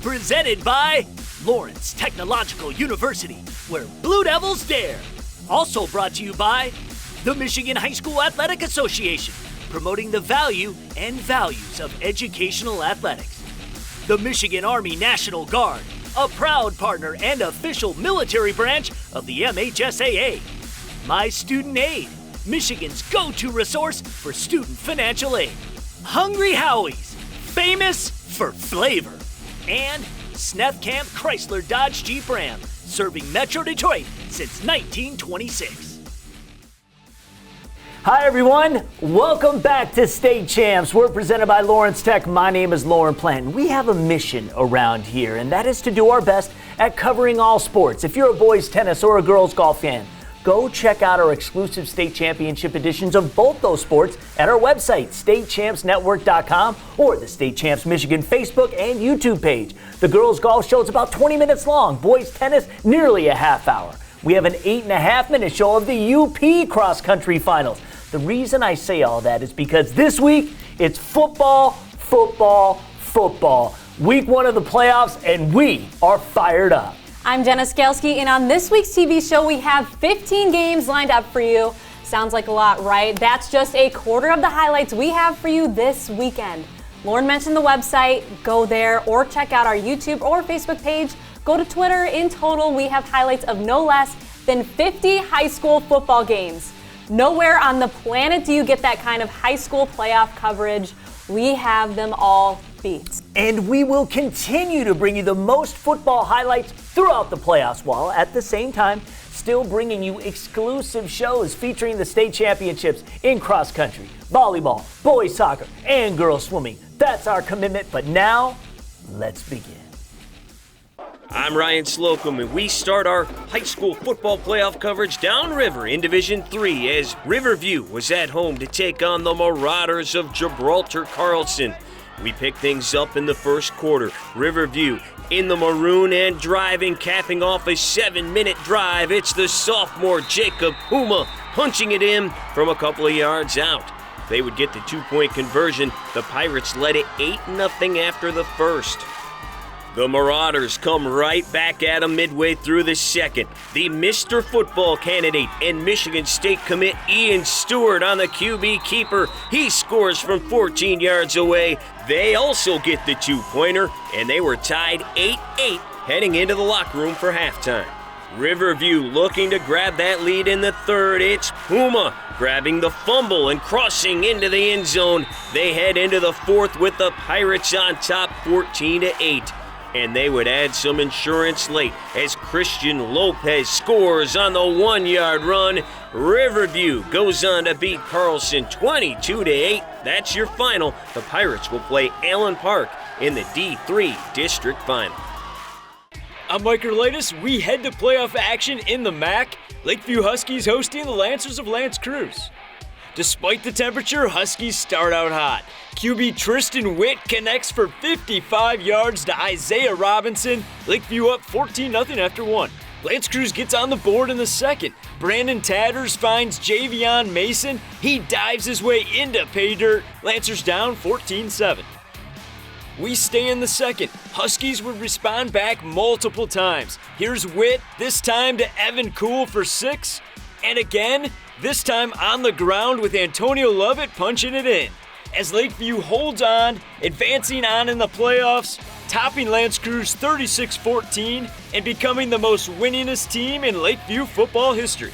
presented by Lawrence Technological University, where Blue Devils dare. Also brought to you by the Michigan High School Athletic Association, promoting the value and values of educational athletics. The Michigan Army National Guard, a proud partner and official military branch of the MHSAA. My Student Aid, Michigan's go-to resource for student financial aid. Hungry Howie's, famous for flavor. And Sneth Camp Chrysler Dodge Jeep Ram, serving Metro Detroit since 1926. Hi everyone, welcome back to State Champs. We're presented by Lawrence Tech. My name is Lauren Planton. We have a mission around here, and that is to do our best at covering all sports. If you're a boys tennis or a girls golf fan, go check out our exclusive state championship editions of both those sports at our website, statechampsnetwork.com, or the State Champs Michigan Facebook and YouTube page. The girls golf show is about 20 minutes long, boys tennis nearly a half hour. We have an 8.5-minute show of the UP cross country finals. The reason I say all that is because this week it's football. Week 1 of the playoffs, and we are fired up. I'm Jenna Skalski, and on this week's TV show, we have 15 games lined up for you. Sounds like a lot, right? That's just a quarter of the highlights we have for you this weekend. Lauren mentioned the website. Go there or check out our YouTube or Facebook page. Go to Twitter. In total, we have highlights of no less than 50 high school football games. Nowhere on the planet do you get that kind of high school playoff coverage. We have them all beat. And we will continue to bring you the most football highlights throughout the playoffs, while at the same time still bringing you exclusive shows featuring the state championships in cross country, volleyball, boys soccer, and girls swimming. That's our commitment, but now, let's begin. I'm Ryan Slocum, and we start our high school football playoff coverage downriver in Division III as Riverview was at home to take on the Marauders of Gibraltar Carlson. We pick things up in the first quarter. Riverview in the maroon and driving, capping off a 7-minute drive. It's the sophomore Jacob Puma punching it in from a couple of yards out. They would get the 2-point conversion. The Pirates led it 8-0 after the first. The Marauders come right back at him midway through the second. The Mr. Football candidate and Michigan State commit Ian Stewart on the QB keeper. He scores from 14 yards away. They also get the 2-pointer, and they were tied 8-8 heading into the locker room for halftime. Riverview looking to grab that lead in the third. It's Puma grabbing the fumble and crossing into the end zone. They head into the fourth with the Pirates on top 14-8. And they would add some insurance late as Christian Lopez scores on the 1-yard run. Riverview goes on to beat Carlson 22-8. That's your final. The Pirates will play Allen Park in the D3 District Final. I'm Mike Erlaitis. We head to playoff action in the MAC. Lakeview Huskies hosting the Lancers of L'Anse Creuse. Despite the temperature, Huskies start out hot. QB Tristan Witt connects for 55 yards to Isaiah Robinson. Lakeview up 14-0 after 1. L'Anse Creuse gets on the board in the second. Brandon Tatters finds Javion Mason. He dives his way into pay dirt. Lancers down 14-7. We stay in the second. Huskies would respond back multiple times. Here's Witt, this time to Evan Cool for 6. And again, this time on the ground with Antonio Lovett punching it in. As Lakeview holds on, advancing on in the playoffs, topping L'Anse Creuse 36-14 and becoming the most winningest team in Lakeview football history.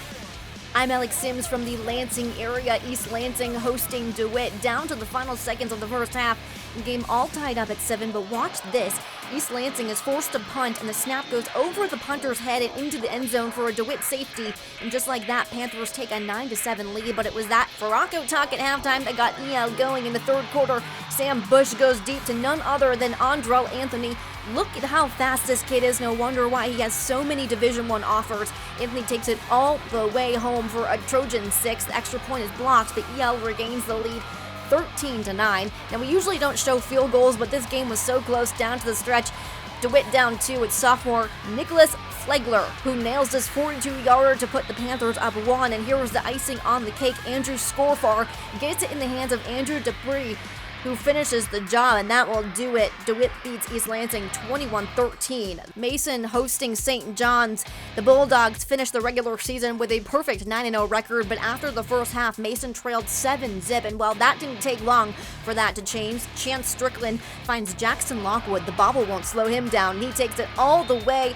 I'm Alex Sims from the Lansing area. East Lansing hosting DeWitt down to the final seconds of the first half. The game all tied up at 7, but watch this. East Lansing is forced to punt, and the snap goes over the punter's head and into the end zone for a DeWitt safety. And just like that, Panthers take a 9-7 lead, but it was that Farraco talk at halftime that got EL going in the third quarter. Sam Bush goes deep to none other than Andrell Anthony. Look at how fast this kid is. No wonder why he has so many Division I offers. Anthony takes it all the way home for a Trojan 6. The extra point is blocked, but EL regains the lead 13-9. Now, we usually don't show field goals, but this game was so close down to the stretch. DeWitt down 2 with sophomore Nicholas Flegler, who nails this 42-yarder to put the Panthers up 1. And here was the icing on the cake. Andrew Scorfar gets it in the hands of Andrew Dupree. who finishes the job, and that will do it. DeWitt beats East Lansing 21-13. Mason hosting St. John's. The Bulldogs finished the regular season with a perfect 9-0 record, but after the first half, Mason trailed 7-0, and while that didn't take long for that to change, Chance Strickland finds Jackson Lockwood. The bobble won't slow him down. He takes it all the way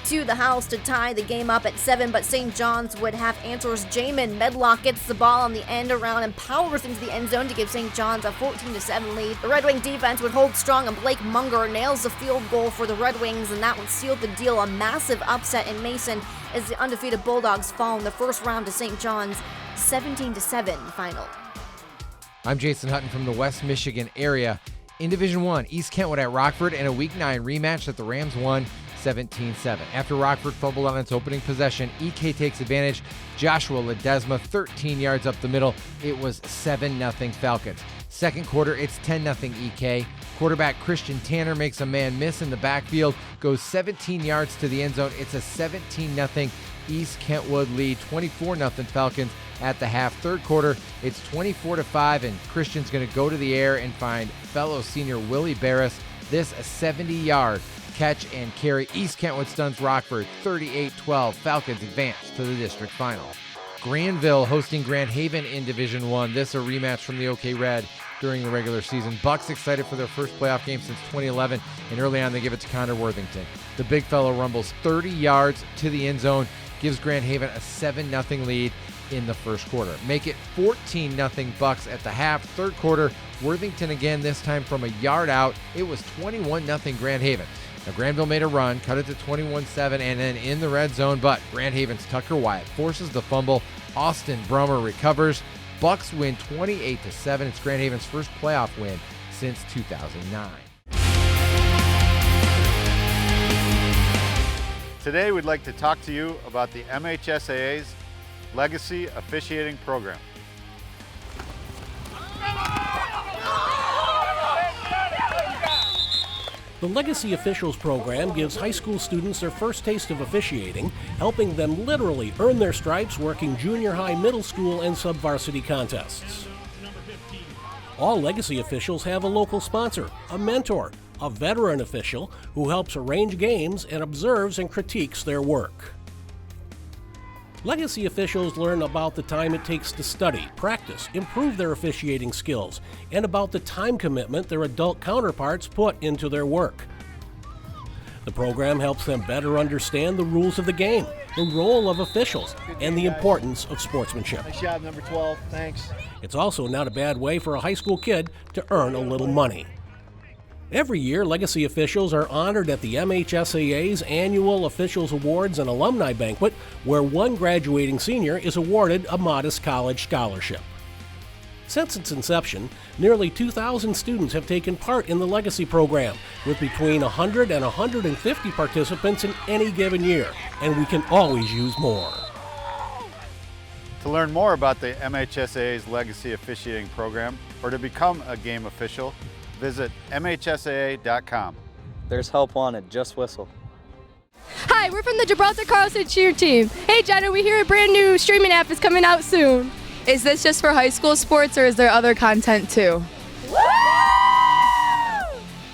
to the house to tie the game up at 7, but St. John's would have answers. Jamin Medlock gets the ball on the end around and powers into the end zone to give St. John's a 14-7 lead. The Red Wing defense would hold strong, and Blake Munger nails the field goal for the Red Wings, and that would seal the deal. A massive upset in Mason as the undefeated Bulldogs fall in the first round to St. John's 17-7 final. I'm Jason Hutton from the West Michigan area. In Division I, East Kentwood at Rockford in a Week 9 rematch that the Rams won 17-7. After Rockford fumbled on its opening possession, EK takes advantage. Joshua Ledesma 13 yards up the middle. It was 7-0 Falcons. Second quarter, it's 10-0 EK. Quarterback Christian Tanner makes a man miss in the backfield, goes 17 yards to the end zone. It's a 17-0 East Kentwood lead, 24-0 Falcons at the half. Third quarter, it's 24-5, and Christian's going to go to the air and find fellow senior Willie Barris. This a 70-yard catch and carry. East Kentwood stuns Rockford 38-12. Falcons advance to the district final. Granville hosting Grand Haven in Division I. This a rematch from the OK Red during the regular season. Bucks excited for their first playoff game since 2011, and early on they give it to Connor Worthington. The big fellow rumbles 30 yards to the end zone, gives Grand Haven a 7-0 lead in the first quarter. Make it 14-0 Bucks at the half. Third quarter, Worthington again, this time from a yard out. It was 21-0 Grand Haven. Now, Granville made a run, cut it to 21-7, and then in the red zone, but Grand Haven's Tucker Wyatt forces the fumble. Austin Brummer recovers. Bucks win 28-7. It's Grand Haven's first playoff win since 2009. Today, we'd like to talk to you about the MHSAA's Legacy Officiating Program. The Legacy Officials program gives high school students their first taste of officiating, helping them literally earn their stripes working junior high, middle school, and sub-varsity contests. All Legacy officials have a local sponsor, a mentor, a veteran official who helps arrange games and observes and critiques their work. Legacy officials learn about the time it takes to study, practice, improve their officiating skills, and about the time commitment their adult counterparts put into their work. The program helps them better understand the rules of the game, the role of officials, and the importance of sportsmanship. Nice job, number 12. Thanks. It's also not a bad way for a high school kid to earn a little money. Every year, Legacy officials are honored at the MHSAA's annual Officials Awards and Alumni Banquet, where one graduating senior is awarded a modest college scholarship. Since its inception, nearly 2,000 students have taken part in the Legacy program, with between 100 and 150 participants in any given year, and we can always use more. To learn more about the MHSAA's Legacy Officiating Program or to become a game official, visit MHSAA.com. There's help wanted, just whistle. Hi, we're from the Gibraltar Carlson cheer team. Hey Jenna, we hear a brand new streaming app is coming out soon. Is this just for high school sports or is there other content too?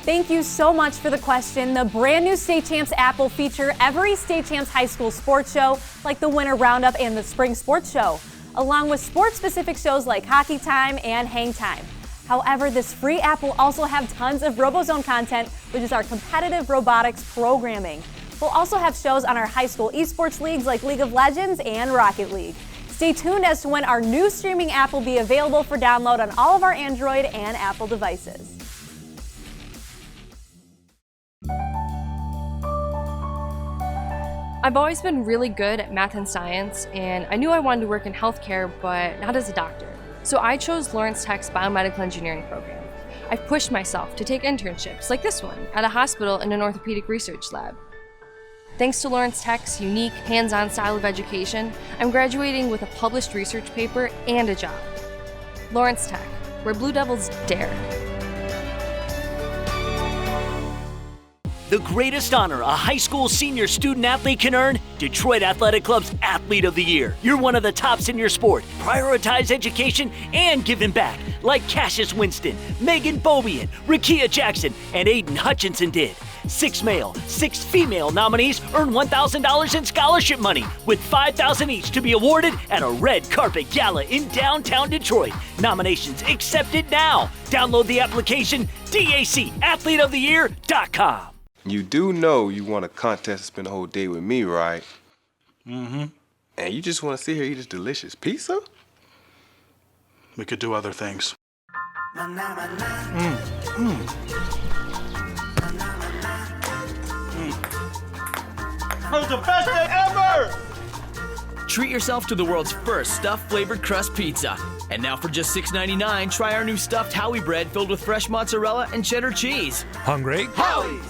Thank you so much for the question. The brand new State Champs app will feature every State Champs high school sports show, like the Winter Roundup and the Spring Sports Show, along with sports-specific shows like Hockey Time and Hang Time. However, this free app will also have tons of RoboZone content, which is our competitive robotics programming. We'll also have shows on our high school esports leagues like League of Legends and Rocket League. Stay tuned as to when our new streaming app will be available for download on all of our Android and Apple devices. I've always been really good at math and science, and I knew I wanted to work in healthcare, but not as a doctor. So I chose Lawrence Tech's biomedical engineering program. I've pushed myself to take internships like this one at a hospital in an orthopedic research lab. Thanks to Lawrence Tech's unique hands-on style of education, I'm graduating with a published research paper and a job. Lawrence Tech, where Blue Devils dare. The greatest honor a high school senior student athlete can earn? Detroit Athletic Club's Athlete of the Year. You're one of the tops in your sport. Prioritize education and giving back, like Cassius Winston, Megan Bobian, Rakia Jackson, and Aiden Hutchinson did. 6 male, 6 female nominees earn $1,000 in scholarship money, with $5,000 each to be awarded at a red carpet gala in downtown Detroit. Nominations accepted now. Download the application, dacathleteoftheyear.com. You do know you want a contest to spend the whole day with me, right? Mm-hmm. And you just want to sit here and eat this delicious pizza? We could do other things. That was the best day ever! Treat yourself to the world's first stuffed flavored crust pizza. And now for just $6.99, try our new stuffed Howie bread filled with fresh mozzarella and cheddar cheese. Hungry? Howie's!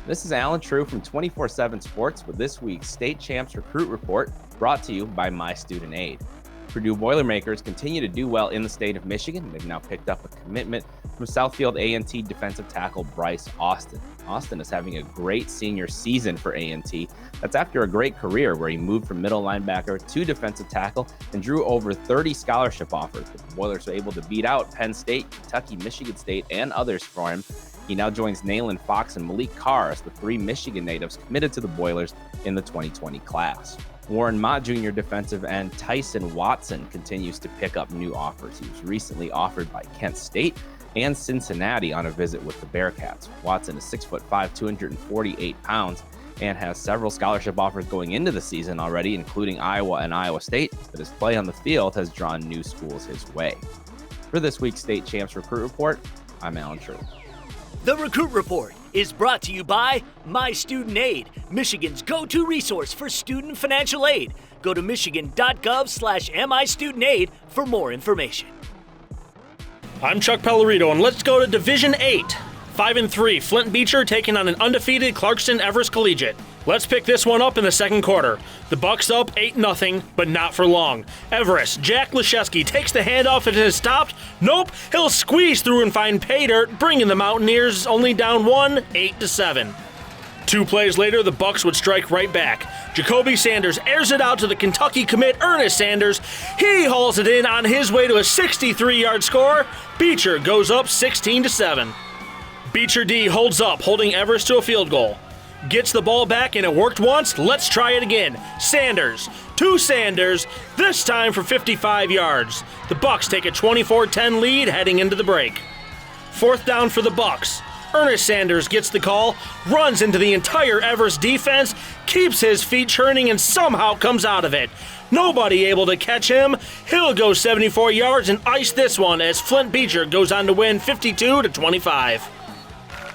This is Alan True from 24/7 Sports with this week's State Champs Recruit Report, brought to you by My Student Aid. Purdue Boilermakers continue to do well in the state of Michigan. They've now picked up a commitment from Southfield A&T defensive tackle Bryce Austin. Austin is having a great senior season for A&T. That's after a great career where he moved from middle linebacker to defensive tackle and drew over 30 scholarship offers. The Boilers were able to beat out Penn State, Kentucky, Michigan State, and others for him. He now joins Nayland Fox and Malik Carr as the 3 Michigan natives committed to the Boilers in the 2020 class. Warren Mott Jr. defensive end Tyson Watson continues to pick up new offers. He was recently offered by Kent State and Cincinnati on a visit with the Bearcats. Watson is 6'5", 248 pounds, and has several scholarship offers going into the season already, including Iowa and Iowa State, but his play on the field has drawn new schools his way. For this week's State Champs Recruit Report, I'm Alan True. The Recruit Report is brought to you by My Student Aid, Michigan's go-to resource for student financial aid. Go to michigan.gov/MIStudentAid for more information. I'm Chuck Pellerito, and let's go to Division 8. 5-3, Flint Beecher taking on an undefeated Clarkston Everest Collegiate. Let's pick this one up in the second quarter. The Bucks up 8-0, but not for long. Everest, Jack Leszewski takes the handoff and has stopped. Nope, he'll squeeze through and find pay dirt, bringing the Mountaineers only down 1, 8-7. 2 plays later, the Bucks would strike right back. Jacoby Sanders airs it out to the Kentucky commit Ernest Sanders. He hauls it in on his way to a 63-yard score. Beecher goes up 16-7. Beecher D holds up, holding Everest to a field goal. Gets the ball back and it worked once, let's try it again. Sanders, to Sanders, this time for 55 yards. The Bucks take a 24-10 lead heading into the break. 4th down for the Bucks. Ernest Sanders gets the call, runs into the entire Everest defense, keeps his feet churning and somehow comes out of it. Nobody able to catch him. He'll go 74 yards and ice this one as Flint Beecher goes on to win 52-25.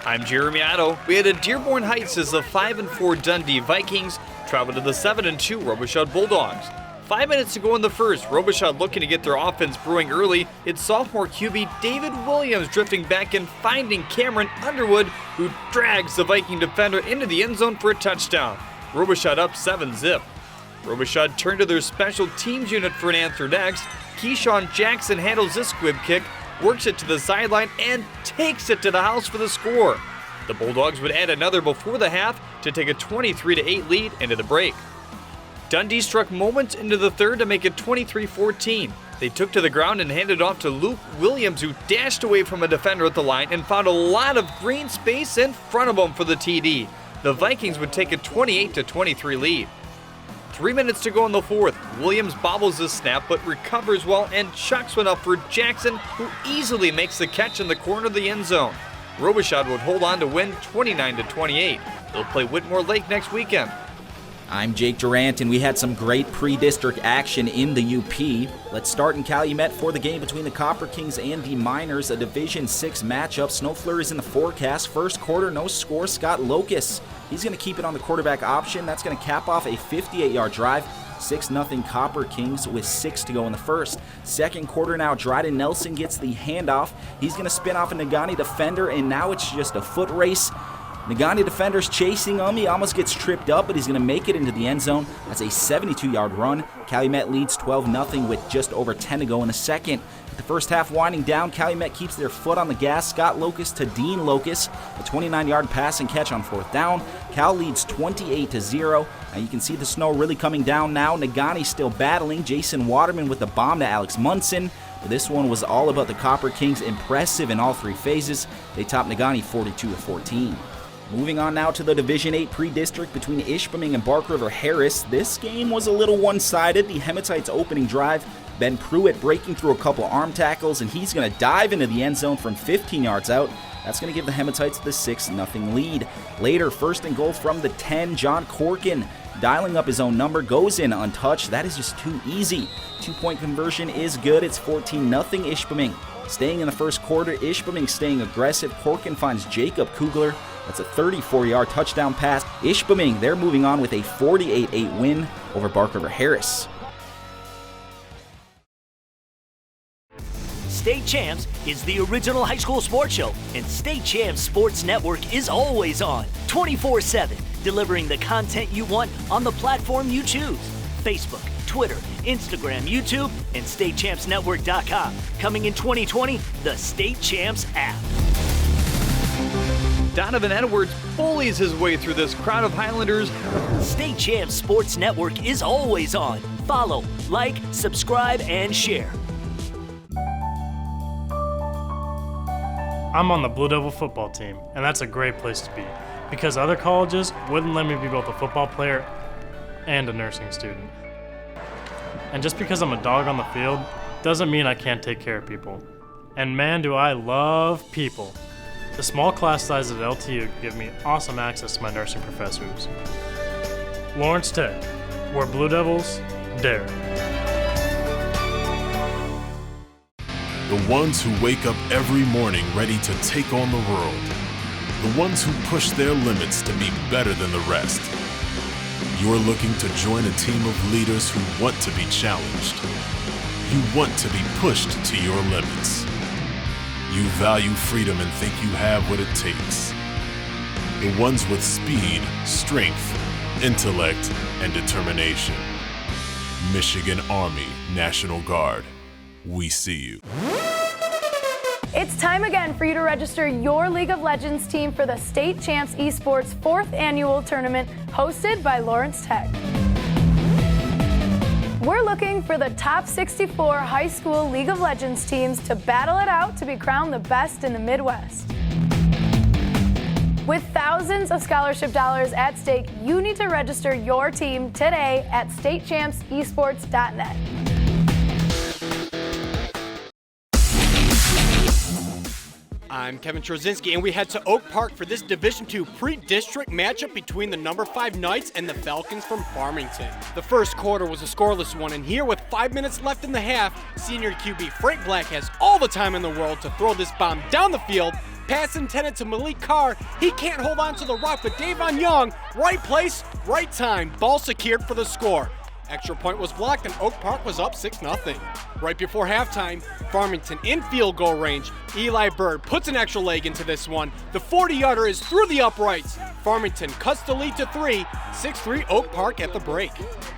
I'm Jeremy Otto. We head to Dearborn Heights as the 5-4 Dundee Vikings travel to the 7-2 Robichaud Bulldogs. 5 minutes to go in the first, Robichaud looking to get their offense brewing early. It's sophomore QB David Williams drifting back and finding Cameron Underwood, who drags the Viking defender into the end zone for a touchdown. Robichaud up 7-0. Robichaud turned to their special teams unit for an answer next. Keyshawn Jackson handles this squib kick, works it to the sideline, and takes it to the house for the score. The Bulldogs would add another before the half to take a 23-8 lead into the break. Dundee struck moments into the third to make it 23-14. They took to the ground and handed off to Luke Williams, who dashed away from a defender at the line and found a lot of green space in front of him for the TD. The Vikings would take a 28-23 lead. 3 minutes to go in the fourth. Williams bobbles the snap but recovers well and chucks one up for Jackson, who easily makes the catch in the corner of the end zone. Robichaud would hold on to win 29-28. They'll play Whitmore Lake next weekend. I'm Jake Durant, and we had some great pre-district action in the UP. Let's start in Calumet for the game between the Copper Kings and the Miners, a Division 6 matchup. Snow flurries in the forecast. First quarter, no score. Scott Locus, he's going to keep it on the quarterback option. That's going to cap off a 58-yard drive. 6-0 Copper Kings with 6 to go in the first. Second quarter now, Dryden Nelson gets the handoff. He's going to spin off a Nagani defender, and now it's just a foot race. Nagani defenders chasing him. He almost gets tripped up, but he's going to make it into the end zone. That's a 72-yard run. Calumet leads 12-0 with just over 10 to go in the second. With the first half winding down, Calumet keeps their foot on the gas. Scott Locus to Dean Locus, a 29-yard pass and catch on fourth down. Cal leads 28-0. Now you can see the snow really coming down now. Nagani still battling. Jason Waterman with the bomb to Alex Munson. But this one was all about the Copper Kings, impressive in all three phases. They topped Nagani 42-14. Moving on now to the Division 8 pre-district between Ishpeming and Bark River Harris. This game was a little one-sided. The Hematites' opening drive, Ben Pruitt breaking through a couple arm tackles, and he's going to dive into the end zone from 15 yards out. That's going to give the Hematites the 6-0 lead. Later, first and goal from the 10, John Corkin dialing up his own number, goes in untouched. That is just too easy. 2-point conversion is good. It's 14-0 Ishpeming. Staying in the first quarter, Ishpeming staying aggressive. Corkin finds Jacob Kugler. That's a 34-yard touchdown pass. Ishpeming, they're moving on with a 48-8 win over Bark River Harris. State Champs is the original high school sports show, and State Champs Sports Network is always on, 24/7, delivering the content you want on the platform you choose. Facebook, Twitter, Instagram, YouTube, and StateChampsNetwork.com. Coming in 2020, the State Champs app. Donovan Edwards bullies his way through this crowd of Highlanders. State Champs Sports Network is always on. Follow, like, subscribe, and share. I'm on the Blue Devil football team, and that's a great place to be, because other colleges wouldn't let me be both a football player and a nursing student. And just because I'm a dog on the field doesn't mean I can't take care of people. And man, do I love people. The small class size at LTU give me awesome access to my nursing professors. Lawrence Tech, where Blue Devils dare. The ones who wake up every morning ready to take on the world. The ones who push their limits to be better than the rest. You're looking to join a team of leaders who want to be challenged. You want to be pushed to your limits. You value freedom and think you have what it takes. The ones with speed, strength, intellect, and determination. Michigan Army National Guard. We see you. It's time again for you to register your League of Legends team for the State Champs Esports 4th Annual Tournament hosted by Lawrence Tech. We're looking for the top 64 high school League of Legends teams to battle it out to be crowned the best in the Midwest. With thousands of scholarship dollars at stake, you need to register your team today at statechampsesports.net. I'm Kevin Trozinski, and we head to Oak Park for this Division II pre-district matchup between the number 5 Knights and the Falcons from Farmington. The first quarter was a scoreless one, and here with 5 minutes left in the half, senior QB Frank Black has all the time in the world to throw this bomb down the field. Pass intended to Malik Carr. He can't hold on to the rock, but Davon Young, right place, right time. Ball secured for the score. Extra point was blocked and Oak Park was up 6-0. Right before halftime, Farmington in field goal range. Eli Bird puts an extra leg into this one. The 40-yarder is through the uprights. Farmington cuts the lead to 3, 6-3 Oak Park at the break.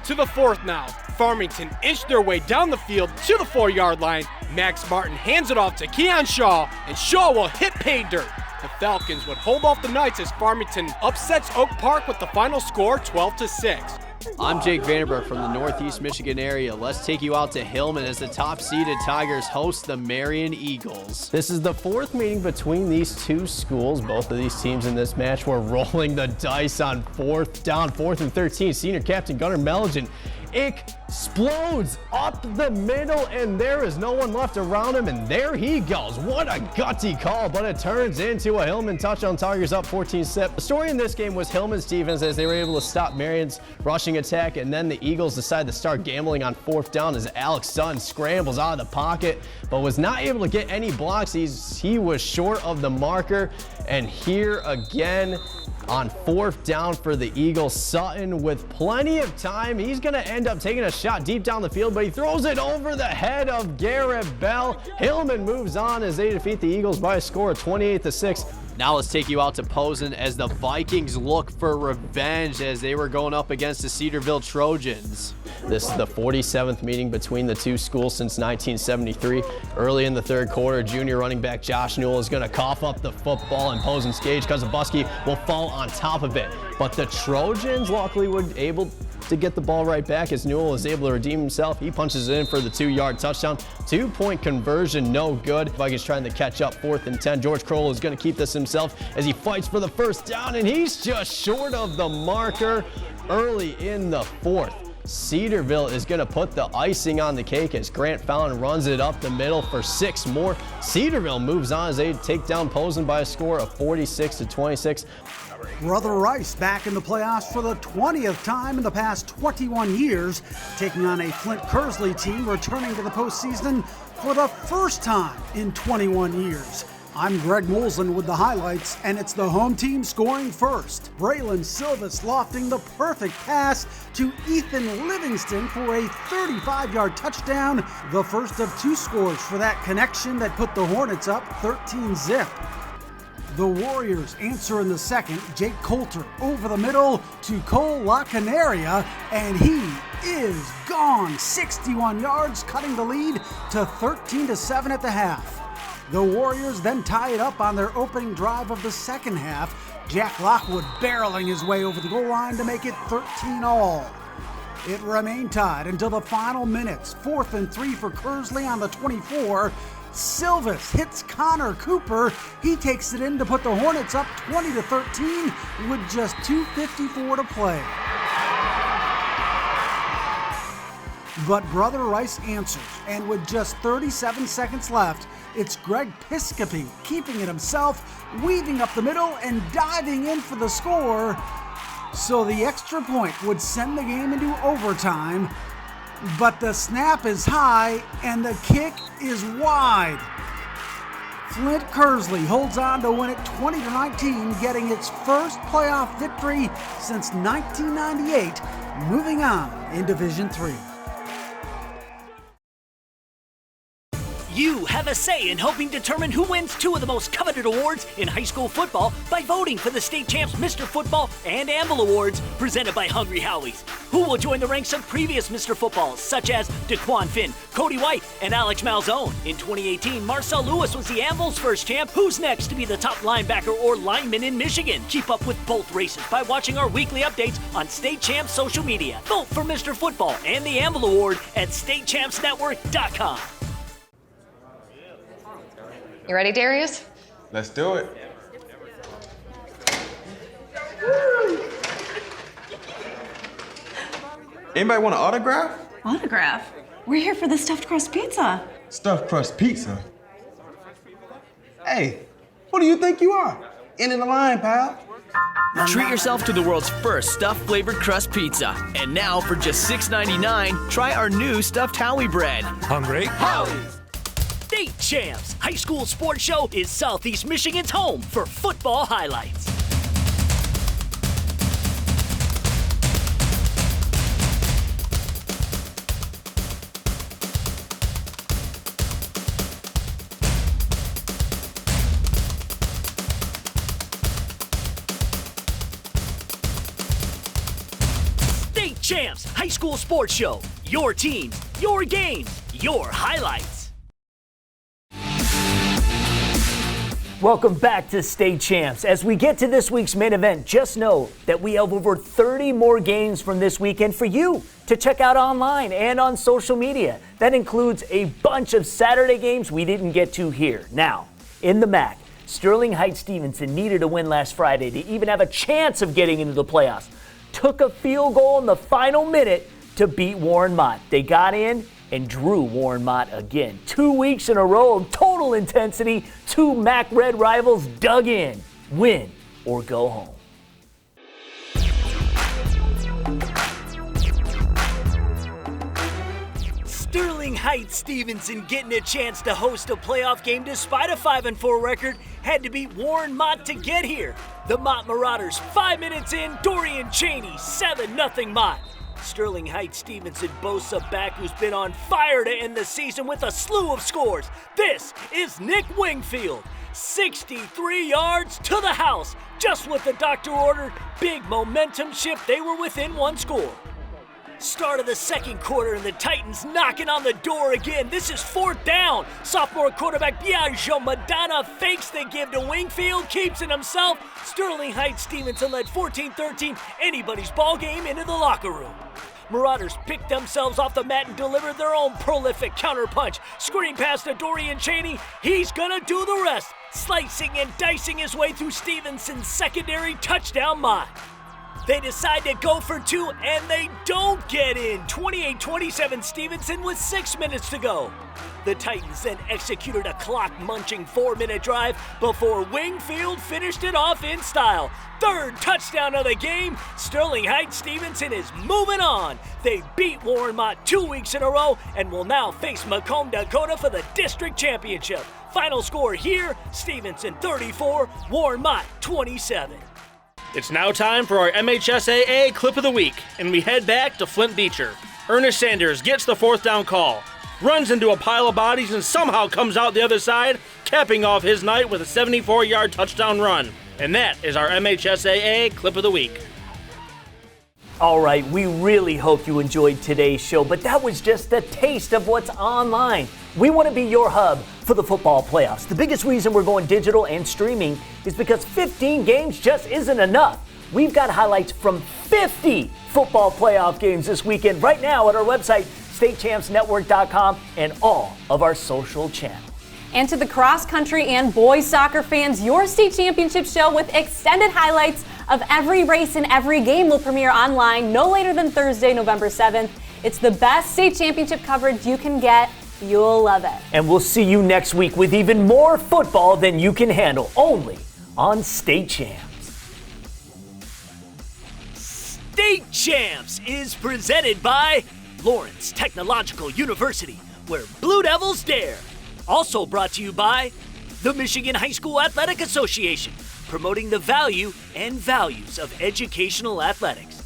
To the fourth now, Farmington inched their way down the field to the 4-yard line. Max Martin hands it off to Keon Shaw, and Shaw will hit pay dirt. The Falcons would hold off the Knights as Farmington upsets Oak Park with the final score 12-6. I'm Jake Vandenberg from the Northeast Michigan area. Let's take you out to Hillman as the top-seeded Tigers host the Marion Eagles. This is the 4th meeting between these two schools. Both of these teams in this match were rolling the dice on 4th and 13. Senior captain Gunnar Melligan explodes up the middle, and there is no one left around him, and there he goes. What a gutsy call, but it turns into a Hillman touchdown. Tigers up 14-7. The story in this game was Hillman's defense as they were able to stop Marion's rushing attack, and then the Eagles decided to start gambling on 4th down as Alex Sutton scrambles out of the pocket, but was not able to get any blocks. He was short of the marker, and here again, on 4th down for the Eagles, Sutton with plenty of time. He's going to end up taking a shot deep down the field, but he throws it over the head of Garrett Bell. Hillman moves on as they defeat the Eagles by a score of 28-6. Now let's take you out to Posen as the Vikings look for revenge as they were going up against the Cedarville Trojans. This is the 47th meeting between the two schools since 1973. Early in the third quarter, junior running back Josh Newell is going to cough up the football in Posen's cage. Kozabuski will fall on top of it. But the Trojans luckily were able to get the ball right back as Newell is able to redeem himself. He punches it in for the 2-yard touchdown. 2-point conversion, no good. Vikings trying to catch up, 4th and 10. George Kroll is going to keep this himself as he fights for the first down, and he's just short of the marker early in the 4th. Cedarville is going to put the icing on the cake as Grant Fallon runs it up the middle for 6 more. Cedarville moves on as they take down Posen by a score of 46-26. Brother Rice back in the playoffs for the 20th time in the past 21 years, taking on a Flint Kersley team returning to the postseason for the first time in 21 years. I'm Greg Molson with the highlights, and it's the home team scoring first. Braylon Silvis lofting the perfect pass to Ethan Livingston for a 35-yard touchdown, the first of 2 scores for that connection that put the Hornets up 13-zip. The Warriors answer in the second. Jake Coulter over the middle to Cole La Canaria, and he is gone. 61 yards, cutting the lead to 13-7 at the half. The Warriors then tie it up on their opening drive of the second half. Jack Lockwood barreling his way over the goal line to make it 13-all. It remained tied until the final minutes. 4th and 3 for Kersley on the 24. Silvis hits Connor Cooper. He takes it in to put the Hornets up 20-13 with just 2:54 to play. But Brother Rice answers, and with just 37 seconds left, it's Greg Piscopy keeping it himself, weaving up the middle and diving in for the score. So the extra point would send the game into overtime. But the snap is high and the kick is wide. Flint Kersley holds on to win it 20-19, getting its first playoff victory since 1998, moving on in Division III. You have a say in helping determine who wins 2 of the most coveted awards in high school football by voting for the State Champs Mr. Football and Amble Awards presented by Hungry Howie's. Who will join the ranks of previous Mr. Footballs such as DeQuan Finn, Cody White, and Alex Malzone? In 2018, Marcel Lewis was the Amble's first champ. Who's next to be the top linebacker or lineman in Michigan? Keep up with both races by watching our weekly updates on State Champs social media. Vote for Mr. Football and the Amble Award at statechampsnetwork.com. You ready, Darius? Let's do it. Anybody want an autograph? Autograph? We're here for the stuffed crust pizza. Stuffed crust pizza? Hey, who do you think you are? In the line, pal. Treat yourself to the world's first stuffed flavored crust pizza. And now, for just $6.99, try our new stuffed Howie bread. Hungry? Howie's! State Champs High School Sports Show is Southeast Michigan's home for football highlights. State Champs High School Sports Show. Your teams, your games, your highlights. Welcome back to State Champs. As we get to this week's main event, just know that we have over 30 more games from this weekend for you to check out online and on social media. That includes a bunch of Saturday games we didn't get to here. Now, in the MAC, Sterling Heights Stevenson needed a win last Friday to even have a chance of getting into the playoffs. Took a field goal in the final minute to beat Warren Mott. They got in and drew Warren Mott again. 2 weeks in a row of total intensity. 2 MAC Red rivals dug in. Win or go home. Sterling Heights Stevenson getting a chance to host a playoff game despite a 5-4 record had to beat Warren Mott to get here. The Mott Marauders 5 minutes in, Dorian Cheney 7-0 Mott. Sterling Heights Stevenson boasts a back who's been on fire to end the season with a slew of scores. This is Nick Wingfield. 63 yards to the house. Just what the doctor ordered. Big momentum shift. They were within one score. Start of the second quarter and the Titans knocking on the door again. This is fourth down. Sophomore quarterback Biagio Madonna fakes the give to Wingfield, keeps it himself. Sterling Heights Stevenson led 14-13, anybody's ball game into the locker room. Marauders picked themselves off the mat and delivered their own prolific counterpunch. Screen pass to Dorian Cheney. He's gonna do the rest, slicing and dicing his way through Stevenson's secondary touchdown mine. They decide to go for two, and they don't get in. 28-27 Stevenson with 6 minutes to go. The Titans then executed a clock-munching 4-minute drive before Wingfield finished it off in style. Third touchdown of the game. Sterling Heights Stevenson is moving on. They beat Warren Mott 2 weeks in a row and will now face Macomb, Dakota for the district championship. Final score here, Stevenson 34, Warren Mott 27. It's now time for our MHSAA Clip of the Week, and we head back to Flint Beecher. Ernest Sanders gets the fourth down call, runs into a pile of bodies, and somehow comes out the other side, capping off his night with a 74-yard touchdown run. And that is our MHSAA Clip of the Week. All right, we really hope you enjoyed today's show, but that was just a taste of what's online. We want to be your hub for the football playoffs. The biggest reason we're going digital and streaming is because 15 games just isn't enough. We've got highlights from 50 football playoff games this weekend right now at our website, statechampsnetwork.com, and all of our social channels. And to the cross country and boys soccer fans, your state championship show with extended highlights of every race and every game will premiere online no later than Thursday, November 7th. It's the best state championship coverage you can get. You'll love it. And we'll see you next week with even more football than you can handle, only on State Champs. State Champs is presented by Lawrence Technological University, where Blue Devils dare. Also brought to you by the Michigan High School Athletic Association, promoting the value and values of educational athletics.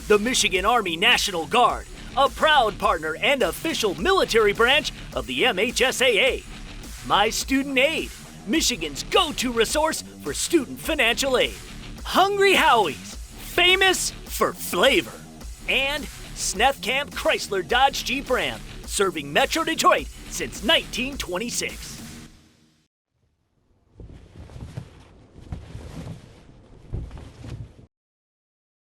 The Michigan Army National Guard, a proud partner and official military branch of the MHSAA. My Student Aid, Michigan's go-to resource for student financial aid. Hungry Howie's, famous for flavor. And Snethkamp Chrysler Dodge Jeep Ram, serving Metro Detroit since 1926.